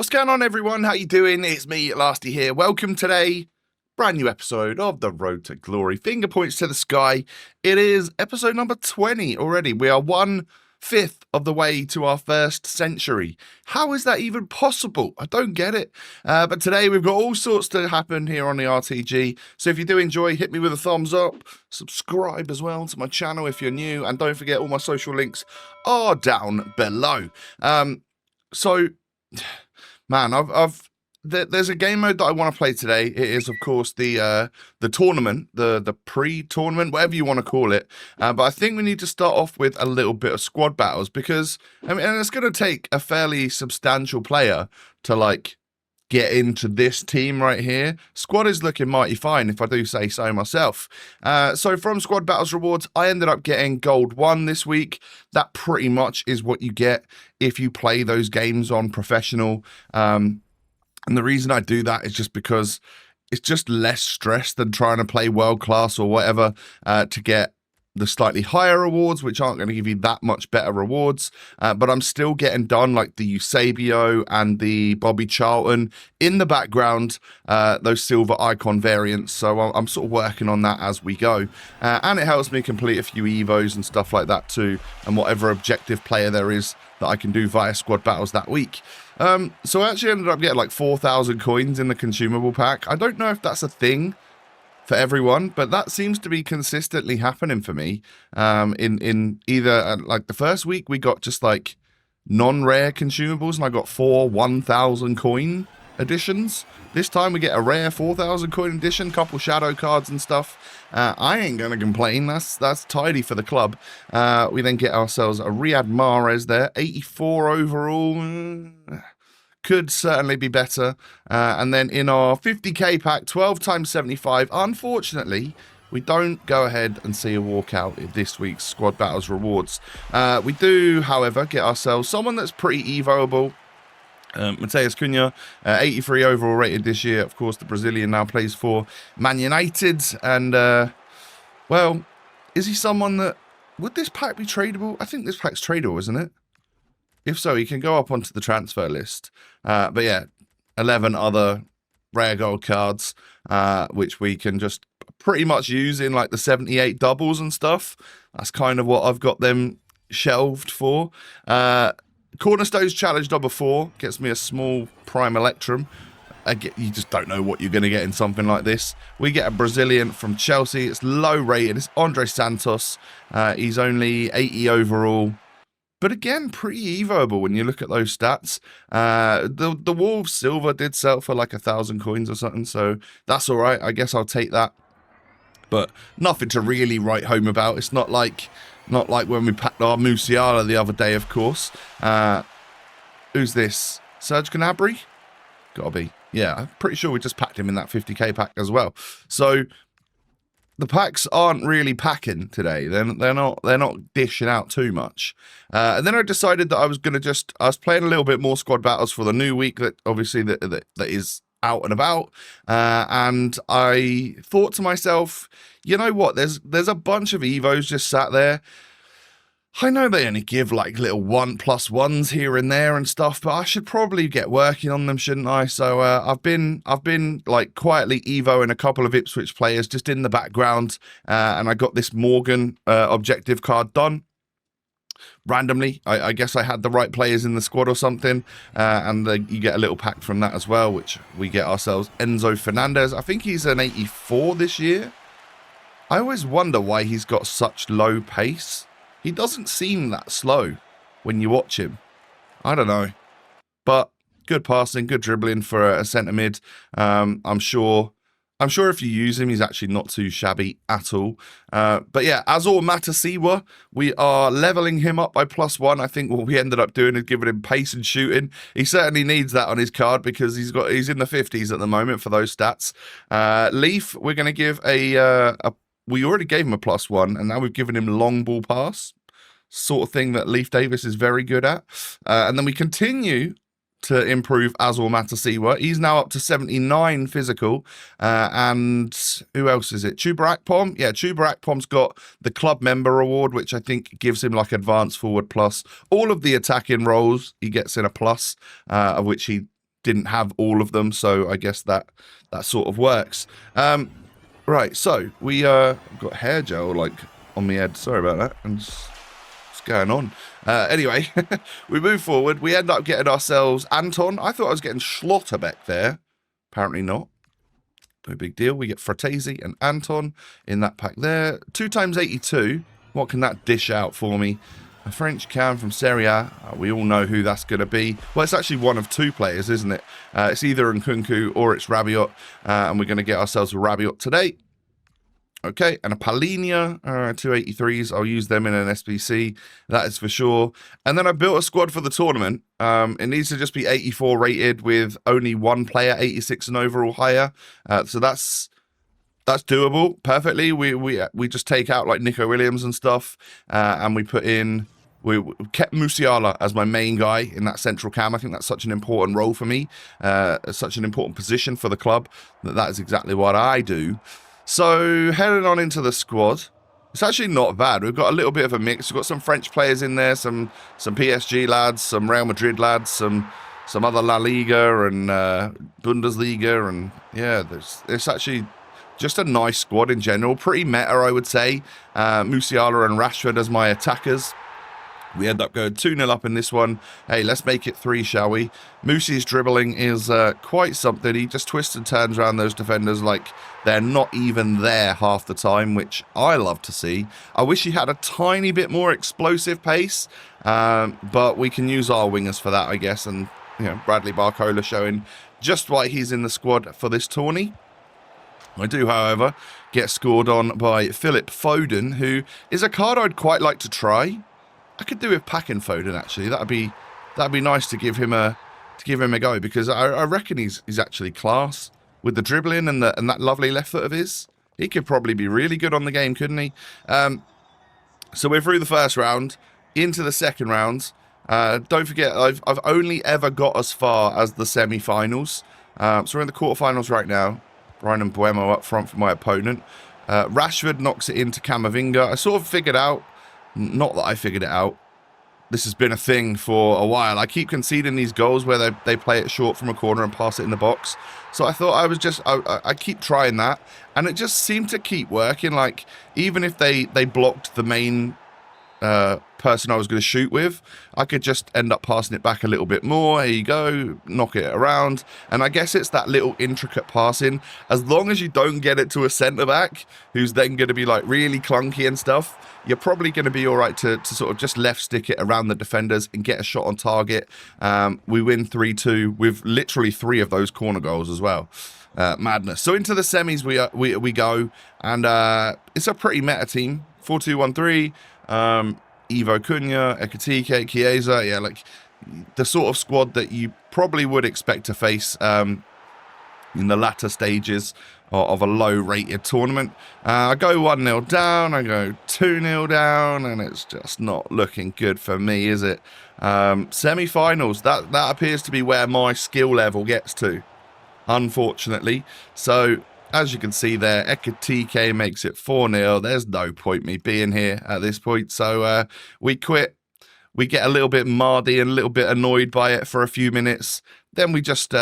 What's going on, everyone? How you doing? It's me, Lasty here. Welcome today. Brand new episode of The Road to Glory. Finger points to the sky. It is episode number 20 already. We are 1/5 of the way to our first century. How is that even possible? I don't get it. But today we've got all sorts to happen here on the RTG. So if you do enjoy, hit me with a thumbs up. Subscribe as well to my channel if you're new. And don't forget, all my social links are down below. Man, there's a game mode that I want to play today. It is, of course, the tournament, the pre-tournament, whatever you want to call it. But I think we need to start off with a little bit of squad battles because, I mean, and it's going to take a fairly substantial player to, get into this team right here. Squad is looking mighty fine, if I do say so myself. So from Squad Battles rewards, I ended up getting Gold 1 this week. That pretty much is what you get if you play those games on professional. And the reason I do that is just because it's just less stress than trying to play world class or whatever to get the slightly higher rewards, which aren't going to give you that much better rewards. But I'm still getting done like the Eusebio and the Bobby Charlton in the background, those silver icon variants. So I'm sort of working on that as we go. And it helps me complete a few Evos and stuff like that too. And whatever objective player there is that I can do via squad battles that week. So I actually ended up getting like 4,000 coins in the consumable pack. I don't know if that's a thing for everyone, but that seems to be consistently happening for me. In either like the first week we got just like non-rare consumables and I got 4 1,000 coin editions. This time we get a rare 4,000 coin edition, couple shadow cards and stuff. I ain't gonna complain. That's tidy for the club. We then get ourselves a Riyad Mahrez there, 84 overall. Could certainly be better. And then in our 50k pack, 12 times 75, unfortunately, we don't go ahead and see a walkout in this week's Squad Battles rewards. We do, however, get ourselves someone that's pretty evoable. Mateus Cunha, 83 overall rated this year. Of course, the Brazilian now plays for Man United. And, well, is he someone that... Would this pack be tradable? I think this pack's tradable, isn't it? If so, he can go up onto the transfer list. But yeah, 11 other rare gold cards, which we can just pretty much use in like the 78 doubles and stuff. That's kind of what I've got them shelved for. Cornerstones Challenge number 4 gets me a small Prime Electrum. You just don't know what you're going to get in something like this. We get a Brazilian from Chelsea. It's low rated. It's Andre Santos. He's only 80 overall. But again, pretty evoable when you look at those stats. The Wolves Silver did sell for like 1,000 coins or something, so that's all right. I guess I'll take that. But nothing to really write home about. It's not like when we packed our Musiala the other day, of course. Who's this? Serge Gnabry? Gotta be. Yeah, I'm pretty sure we just packed him in that 50k pack as well. So the packs aren't really packing today. They're not dishing out too much. And then I decided that I was playing a little bit more squad battles for the new week that obviously that is out and about. And I thought to myself, you know what? There's a bunch of Evos just sat there. I know they only give like little 1+1s here and there and stuff, but I should probably get working on them, shouldn't I? So I've been like quietly evoing a couple of Ipswich players just in the background, and I got this Morgan objective card done randomly. I guess I had the right players in the squad or something, and you get a little pack from that as well, which we get ourselves Enzo Fernandez. I think he's an 84 this year. I always wonder why he's got such low pace. He doesn't seem that slow when you watch him. I don't know. But good passing, good dribbling for a centre mid. I'm sure if you use him, he's actually not too shabby at all. But yeah, Azor Matasiwa, we are levelling him up by +1. I think what we ended up doing is giving him pace and shooting. He certainly needs that on his card because he's in the 50s at the moment for those stats. Leaf, we're going to give we already gave him a +1, and now we've given him long ball pass, sort of thing that Leif Davis is very good at. And then we continue to improve Azor Matasiwa. He's now up to 79 physical. And who else is it? Chuba Akpom? Yeah, Chuba Akpom's got the club member award, which I think gives him like advanced forward plus. All of the attacking roles he gets in a plus, of which he didn't have all of them, so I guess that sort of works. Right, so we got hair gel like on my head. Sorry about that. And what's going on? Anyway, we move forward. We end up getting ourselves Anton. I thought I was getting Schlotterbeck there. Apparently not. No big deal. We get Fratesi and Anton in that pack there. 2 times 82. What can that dish out for me? A French can from Serie A. We all know who that's going to be. Well, it's actually one of 2 players, isn't it? It's either Nkunku or it's Rabiot. And we're going to get ourselves a Rabiot today. Okay, and a Palinia, 283s. I'll use them in an SBC, that is for sure. And then I built a squad for the tournament. It needs to just be 84 rated with only 1 player, 86 and overall higher. So that's doable perfectly. We just take out like Nico Williams and stuff, and we put in. We kept Musiala as my main guy in that central cam. I think that's such an important role for me, such an important position for the club. That is exactly what I do. So, heading on into the squad, it's actually not bad. We've got a little bit of a mix. We've got some French players in there, some PSG lads, some Real Madrid lads, some other La Liga and Bundesliga, and yeah, it's actually just a nice squad in general. Pretty meta, I would say. Musiala and Rashford as my attackers. We end up going 2-0 up in this one. Hey, let's make it 3, shall we? Musi's dribbling is quite something. He just twists and turns around those defenders like they're not even there half the time, which I love to see. I wish he had a tiny bit more explosive pace, but we can use our wingers for that, I guess. And, you know, Bradley Barcola showing just why he's in the squad for this tourney. I do, however, get scored on by Philip Foden, who is a card I'd quite like to try. I could do with packing Foden, actually. That'd be nice to give him a go, because I reckon he's actually class with the dribbling and that lovely left foot of his. He could probably be really good on the game, couldn't he? So we're through the first round, into the second round. Don't forget, I've only ever got as far as the semi-finals. So we're in the quarterfinals right now. Brian Mbuemo up front for my opponent. Rashford knocks it into Camavinga. I sort of figured out. Not that I figured it out. This has been a thing for a while. I keep conceding these goals where they play it short from a corner and pass it in the box. So I thought I keep trying that. And it just seemed to keep working. Like, even if they blocked the main person I was going to shoot with, I could just end up passing it back a little bit more. Here you go, knock it around. And I guess it's that little intricate passing. As long as you don't get it to a centre-back who's then going to be like really clunky and stuff, you're probably going to be all right to sort of just left stick it around the defenders and get a shot on target. We win 3-2 with literally 3 of those corner goals as well. Madness. So into the semis we go, and it's a pretty meta team. 4-2-1-3. Ivo Cunha, Ekitike, Chiesa, yeah, like the sort of squad that you probably would expect to face in the latter stages of a low-rated tournament. I go 1-0 down, I go 2-0 down, and it's just not looking good for me, is it? Semi-finals, that appears to be where my skill level gets to, unfortunately. So, as you can see there, Ekitike makes it 4-0. There's no point me being here at this point. So we quit. We get a little bit mardy and a little bit annoyed by it for a few minutes. Then we just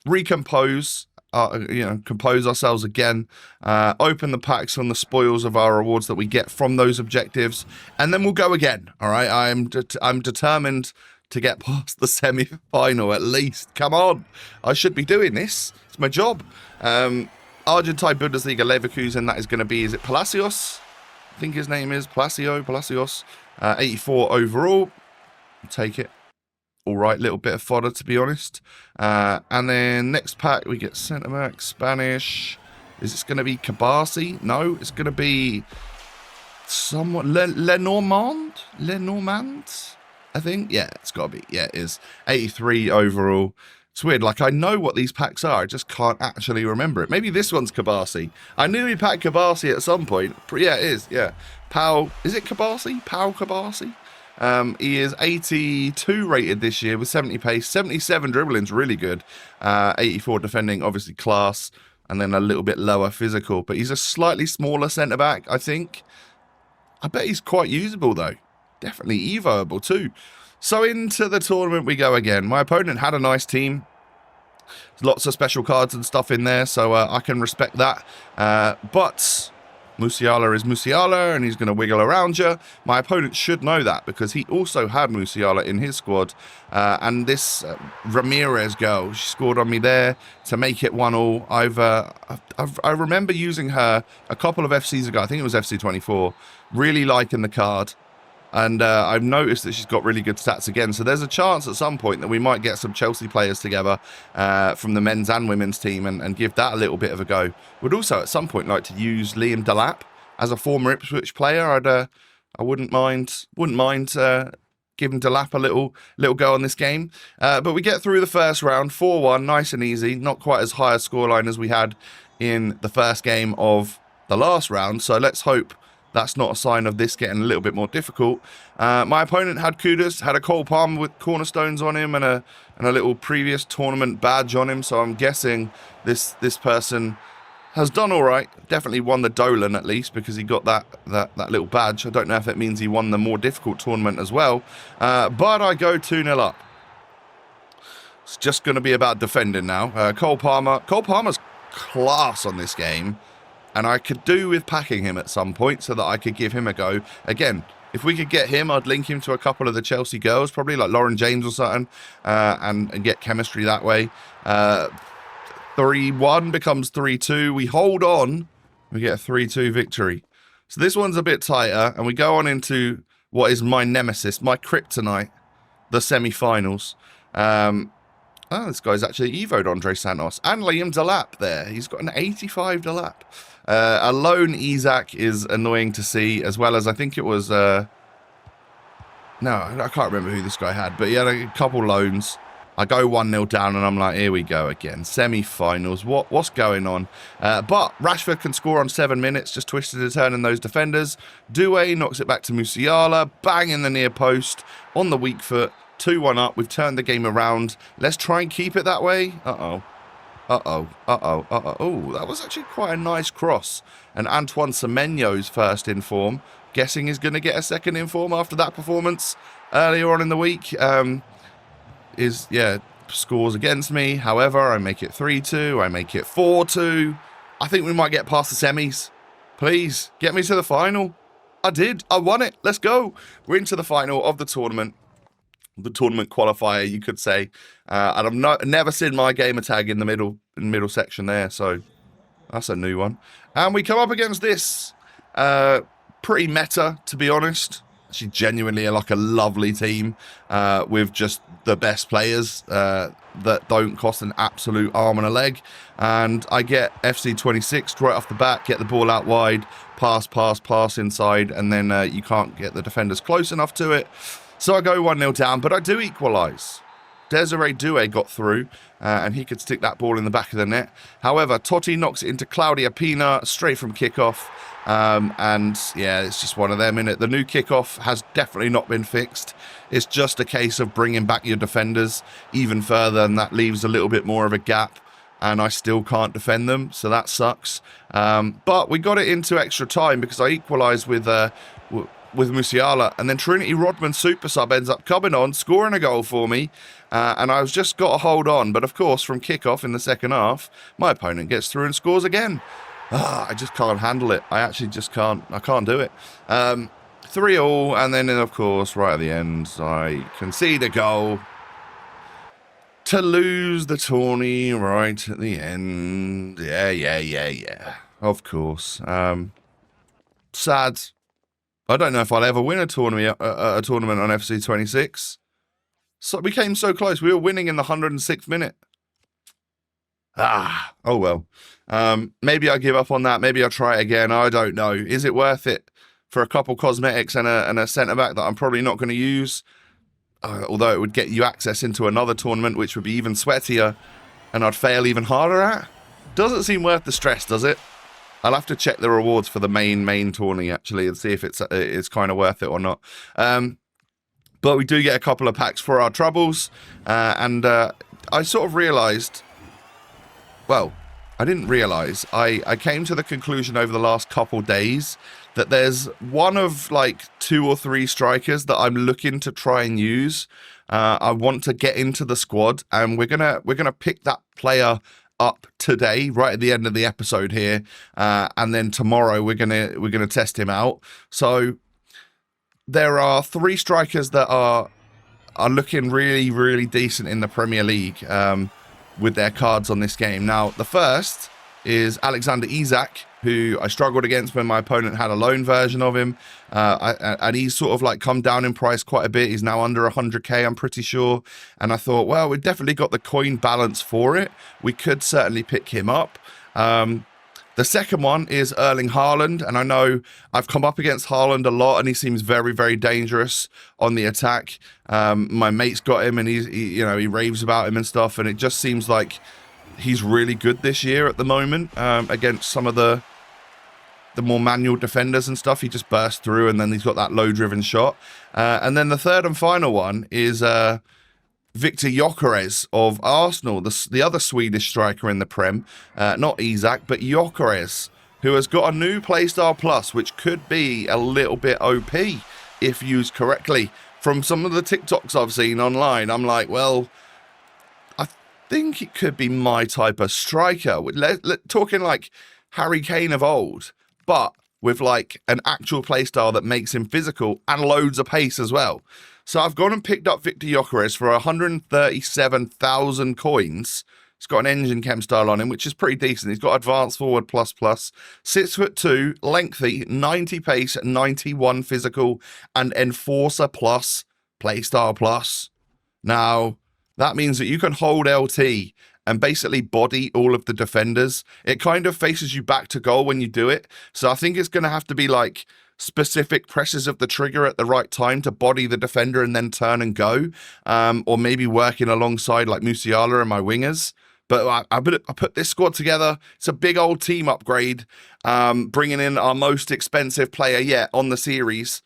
recompose, compose ourselves again, open the packs on the spoils of our rewards that we get from those objectives, and then we'll go again. All right, I'm determined to get past the semi-final at least. Come on, I should be doing this. It's my job. Argentine Bundesliga Leverkusen, that is going to be, is it Palacios? I think his name is Palacios. 84 overall. Take it. All right, little bit of fodder, to be honest. And then next pack, we get centre-back, Spanish. Is this going to be Kabasi? No, it's going to be somewhat Lenormand, I think. Yeah, it's got to be. Yeah, it is. 83 overall. It's weird, like I know what these packs are, I just can't actually remember it. Maybe this one's Kabasi. I knew we packed Kabasi at some point. Yeah, it is, yeah. Is it Kabasi? Kabasi? He is 82 rated this year with 70 pace, 77 dribbling's really good. 84 defending, obviously class, and then a little bit lower physical. But he's a slightly smaller centre-back, I think. I bet he's quite usable though. Definitely evoable too. So into the tournament we go again. My opponent had a nice team. lots of special cards and stuff in there, so I can respect that. But Musiala is Musiala, and he's going to wiggle around you. My opponent should know that because he also had Musiala in his squad. And this Ramirez girl, she scored on me there to make it 1-1. I remember using her a couple of FCs ago. I think it was FC 24. Really liking the card. And I've noticed that she's got really good stats again. So there's a chance at some point that we might get some Chelsea players together from the men's and women's team and give that a little bit of a go. Would also at some point like to use Liam Delap as a former Ipswich player. I wouldn't mind giving Delap a little go on this game. But we get through the first round, 4-1, nice and easy. Not quite as high a scoreline as we had in the first game of the last round. So let's hope that's not a sign of this getting a little bit more difficult. My opponent had Kudus, had a Cole Palmer with cornerstones on him and a little previous tournament badge on him. So I'm guessing this person has done all right. Definitely won the Dolan at least because he got that little badge. I don't know if it means he won the more difficult tournament as well. But I go 2-0 up. It's just going to be about defending now. Cole Palmer's class on this game. And I could do with packing him at some point so that I could give him a go. Again, if we could get him, I'd link him to a couple of the Chelsea girls, probably like Lauren James or something, and get chemistry that way. 3-1 becomes 3-2. We hold on. We get a 3-2 victory. So this one's a bit tighter, and we go on into what is my nemesis, my kryptonite, the semi-finals. This guy's actually evoed Andre Santos and Liam Delap there. He's got an 85 Delap. A lone Isaac is annoying to see, as well as I think it was... no, I can't remember who this guy had, but he had a couple loans. I go 1-0 down, and I'm like, here we go again. Semi-finals. What's going on? But Rashford can score on 7 minutes, just twisted his turn in those defenders. Doué knocks it back to Musiala. Bang in the near post on the weak foot. 2-1 up. We've turned the game around. Let's try and keep it that way. Oh, that was actually quite a nice cross. And Antoine Semenyo's first in form. Guessing he's going to get a second in form after that performance earlier on in the week. Scores against me. However, I make it 3-2. I make it 4-2. I think we might get past the semis. Please, get me to the final. I did. I won it. Let's go. We're into the final of the tournament. The tournament qualifier, you could say. And I've never seen my gamer tag in the middle section there, so that's a new one. And we come up against this. Pretty meta, to be honest. Actually, genuinely like a lovely team with just the best players that don't cost an absolute arm and a leg. And I get FC 26 right off the bat, get the ball out wide, pass inside, and then you can't get the defenders close enough to it. So I go 1-0 down, but I do equalise. Desiree Doué got through, and he could stick that ball in the back of the net. However, Totti knocks it into Claudia Pina straight from kickoff. And yeah, it's just one of them, innit? The new kickoff has definitely not been fixed. It's just a case of bringing back your defenders even further, and that leaves a little bit more of a gap. And I still can't defend them, so that sucks. But we got it into extra time because I equalised with Musiala, and then Trinity Rodman super sub ends up coming on, scoring a goal for me, and I've just got to hold on. But of course, from kickoff in the second half, my opponent gets through and scores again. I just can't handle it. I actually just can't. I can't do it. 3-3, and then of course, right at the end, I concede a goal to lose the tourney right at the end. Yeah. Of course. Sad. I don't know if I'll ever win a tournament on FC 26. So we came so close. We were winning in the 106th minute. Oh well. Maybe I give up on that. Maybe I'll try it again. I don't know. Is it worth it for a couple cosmetics and a centre-back that I'm probably not going to use? Although it would get you access into another tournament, which would be even sweatier, and I'd fail even harder at. Doesn't seem worth the stress, does it? I'll have to check the rewards for the main tourney, actually, and see if it's kind of worth it or not. But we do get a couple of packs for our troubles. And I sort of realised... Well, I didn't realise. I came to the conclusion over the last couple days that there's one of like 2 or 3 strikers that I'm looking to try and use I want to get into the squad, and we're gonna pick that player up today, right at the end of the episode here, and then tomorrow we're gonna test him out. So there are 3 strikers that are looking really, really decent in the Premier League with their cards on this game. Now, the first is Alexander Isak, who I struggled against when my opponent had a loan version of him. And he's sort of like come down in price quite a bit. He's now under 100k, I'm pretty sure. And I thought, well, we've definitely got the coin balance for it. We could certainly pick him up. The second one is Erling Haaland, and I know I've come up against Haaland a lot, and he seems very, very dangerous on the attack. My mate's got him, and he raves about him and stuff, and it just seems like he's really good this year at the moment against some of the more manual defenders and stuff. He just bursts through, and then he's got that low-driven shot. And then the third and final one is Victor Gyökeres of Arsenal, the other Swedish striker in the Prem, not Isak, but Gyökeres, who has got a new Playstyle Plus, which could be a little bit OP if used correctly. From some of the TikToks I've seen online, I'm like, well, I think it could be my type of striker. Talking like Harry Kane of old, but with like an actual playstyle that makes him physical and loads of pace as well. So I've gone and picked up Victor Gyökeres for 137,000 coins. He's got an engine chem style on him, which is pretty decent. He's got advanced forward ++, 6'2", lengthy, 90 pace, 91 physical, and enforcer plus, playstyle plus. Now, that means that you can hold LT and basically body all of the defenders. It kind of faces you back to goal when you do it. So I think it's going to have to be like specific presses of the trigger at the right time to body the defender and then turn and go. Or maybe working alongside like Musiala and my wingers. But I put this squad together. It's a big old team upgrade. Bringing in our most expensive player yet on the series.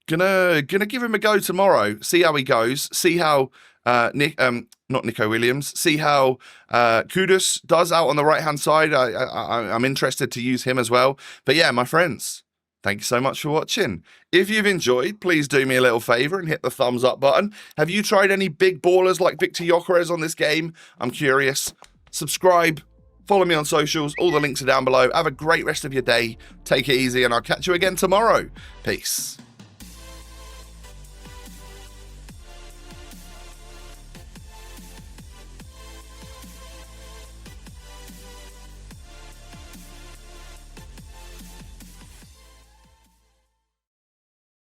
Gonna give him a go tomorrow. See how he goes. See how not Nico Williams. See how Kudus does out on the right-hand side. I'm interested to use him as well. But yeah, my friends, thank you so much for watching. If you've enjoyed, please do me a little favor and hit the thumbs up button. Have you tried any big ballers like Victor Gyökeres on this game? I'm curious. Subscribe. Follow me on socials. All the links are down below. Have a great rest of your day. Take it easy, and I'll catch you again tomorrow. Peace.